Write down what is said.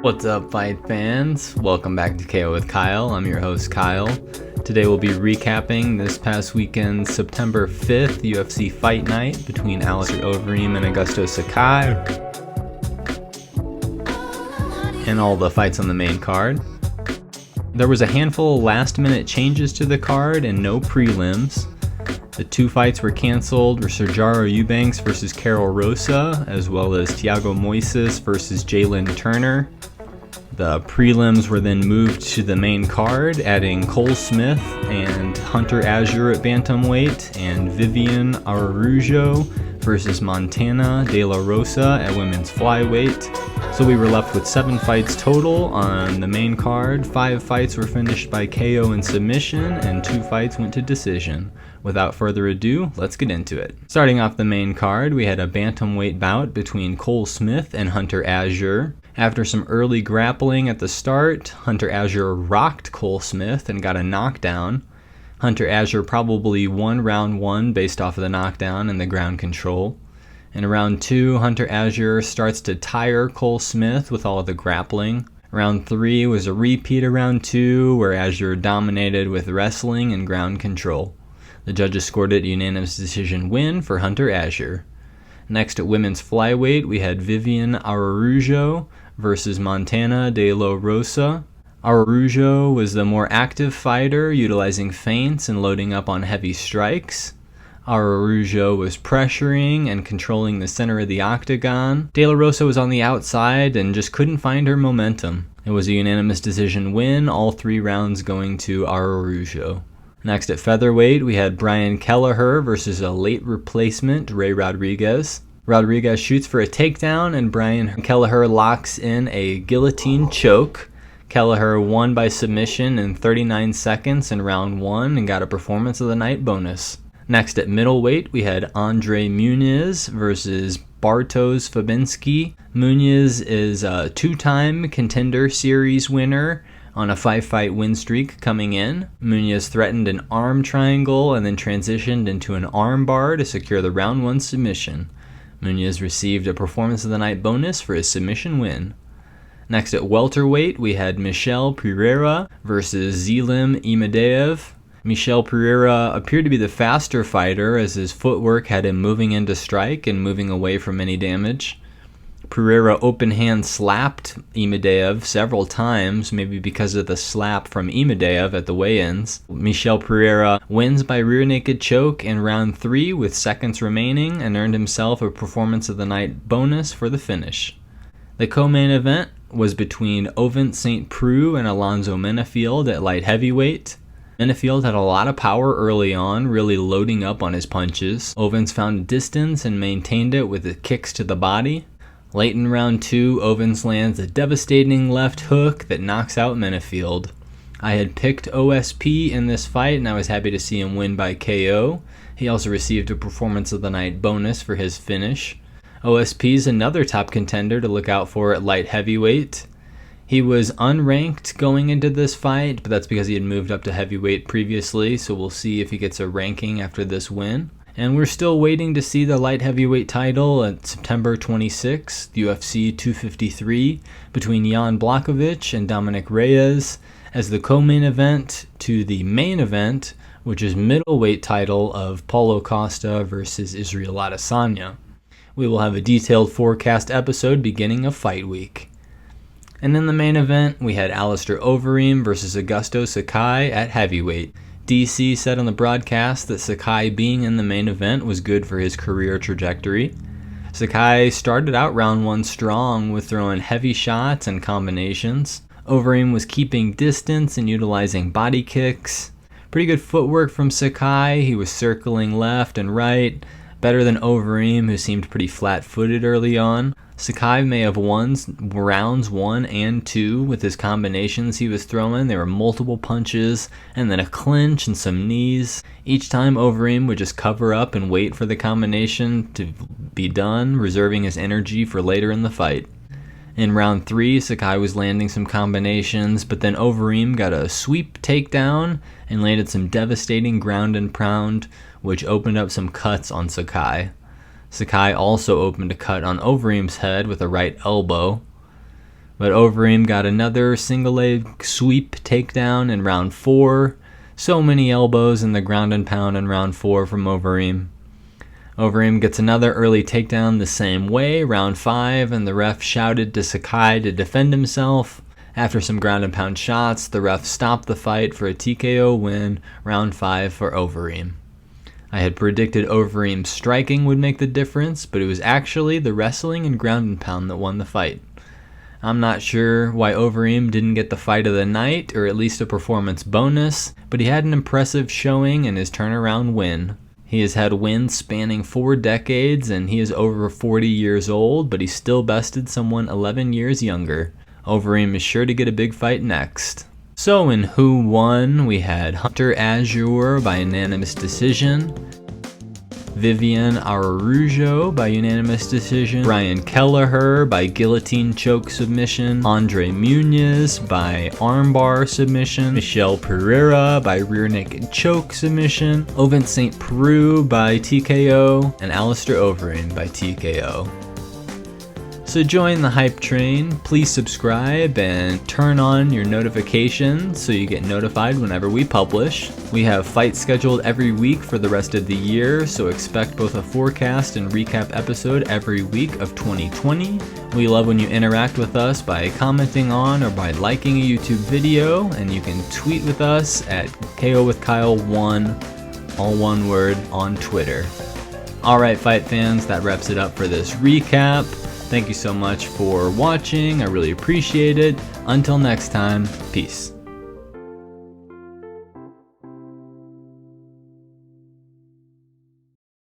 What's up, fight fans? Welcome back to KO with Kyle. I'm your host, Kyle. Today we'll be recapping this past weekend's September 5th UFC fight night between Alistair Overeem and Augusto Sakai, and all the fights on the main card. There was a handful of last-minute changes to the card and no prelims. The two fights were canceled were Sijara Eubanks versus Karol Rosa, as well as Thiago Moises versus Jalin Turner. The prelims were then moved to the main card, adding Cole Smith and Hunter Azure at bantamweight, and Viviane Araujo versus Montana De La Rosa at women's flyweight. So we were left with 7 fights total on the main card. 5 fights were finished by KO and submission, and 2 fights went to decision. Without further ado, let's get into it. Starting off the main card, we had a bantamweight bout between Cole Smith and Hunter Azure. After some early grappling at the start, Hunter Azure rocked Cole Smith and got a knockdown. Hunter Azure probably won round 1 based off of the knockdown and the ground control. In round 2, Hunter Azure starts to tire Cole Smith with all of the grappling. Round 3 was a repeat of round 2, where Azure dominated with wrestling and ground control. The judges scored it unanimous decision win for Hunter Azure. Next at women's flyweight, we had Viviane Araujo versus Montana De La Rosa. Araujo was the more active fighter, utilizing feints and loading up on heavy strikes. Araujo was pressuring and controlling the center of the octagon. De La Rosa was on the outside and just couldn't find her momentum. It was a unanimous decision win, all 3 rounds going to Araujo. Next at featherweight, we had Brian Kelleher versus a late replacement, Ray Rodriguez. Rodriguez shoots for a takedown, and Brian Kelleher locks in a guillotine choke. Kelleher won by submission in 39 seconds in round 1 and got a performance of the night bonus. Next at middleweight, we had Muniz versus Bartosz Fabinski. Muniz is a 2-time Contender Series winner on a 5-fight win streak coming in. Muniz threatened an arm triangle and then transitioned into an arm bar to secure the round 1 submission. Muniz received a performance of the night bonus for his submission win. Next at welterweight, we had Michel Pereira versus Zelim Imadaev. Michel Pereira appeared to be the faster fighter, as his footwork had him moving into strike and moving away from any damage. Pereira open hand slapped Imadaev several times, maybe because of the slap from Imadaev at the weigh-ins. Michel Pereira wins by rear naked choke in round 3 with seconds remaining and earned himself a performance of the night bonus for the finish. The co-main event was between Ovince Preux and Alonzo Menifield at light heavyweight. Menifield had a lot of power early on, really loading up on his punches. Ovince found distance and maintained it with the kicks to the body. Late in round 2, Ovince lands a devastating left hook that knocks out Menifield. I had picked OSP in this fight, and I was happy to see him win by KO. He also received a performance of the night bonus for his finish. OSP is another top contender to look out for at light heavyweight. He was unranked going into this fight, but that's because he had moved up to heavyweight previously, so we'll see if he gets a ranking after this win. And we're still waiting to see the light heavyweight title at September 26th, UFC 253, between Jan Blachowicz and Dominic Reyes, as the co-main event to the main event, which is middleweight title of Paulo Costa versus Israel Adesanya. We will have a detailed forecast episode beginning of fight week. And in the main event, we had Alistair Overeem versus Augusto Sakai at heavyweight. DC said on the broadcast that Sakai being in the main event was good for his career trajectory. Sakai started out round 1 strong with throwing heavy shots and combinations. Overeem was keeping distance and utilizing body kicks. Pretty good footwork from Sakai. He was circling left and right, better than Overeem, who seemed pretty flat-footed early on. Sakai may have won rounds 1 and 2 with his combinations he was throwing. There were multiple punches, and then a clinch and some knees. Each time Overeem would just cover up and wait for the combination to be done, reserving his energy for later in the fight. In round 3, Sakai was landing some combinations, but then Overeem got a sweep takedown and landed some devastating ground and pound, which opened up some cuts on Sakai. Sakai also opened a cut on Overeem's head with a right elbow. But Overeem got another single leg sweep takedown in round 4. So many elbows in the ground and pound in round 4 from Overeem. Overeem gets another early takedown the same way, round 5, and the ref shouted to Sakai to defend himself. After some ground and pound shots, the ref stopped the fight for a TKO win, round 5 for Overeem. I had predicted Overeem's striking would make the difference, but it was actually the wrestling and ground and pound that won the fight. I'm not sure why Overeem didn't get the fight of the night, or at least a performance bonus, but he had an impressive showing in his turnaround win. He has had wins spanning 4 decades, and he is over 40 years old, but he still bested someone 11 years younger. Overeem is sure to get a big fight next. So in Who Won, we had Hunter Azure by unanimous decision, Viviane Araujo by unanimous decision, Brian Kelleher by guillotine choke submission, Andre Muniz by armbar submission, Michel Pereira by rear naked choke submission, Ovince Preux by TKO, and Alistair Overeem by TKO. So join the hype train, please subscribe and turn on your notifications so you get notified whenever we publish. We have fights scheduled every week for the rest of the year, so expect both a forecast and recap episode every week of 2020. We love when you interact with us by commenting on or by liking a YouTube video, and you can tweet with us at KOWithKyle1, all one word, on Twitter. Alright fight fans, that wraps it up for this recap. Thank you so much for watching. I really appreciate it. Until next time, peace.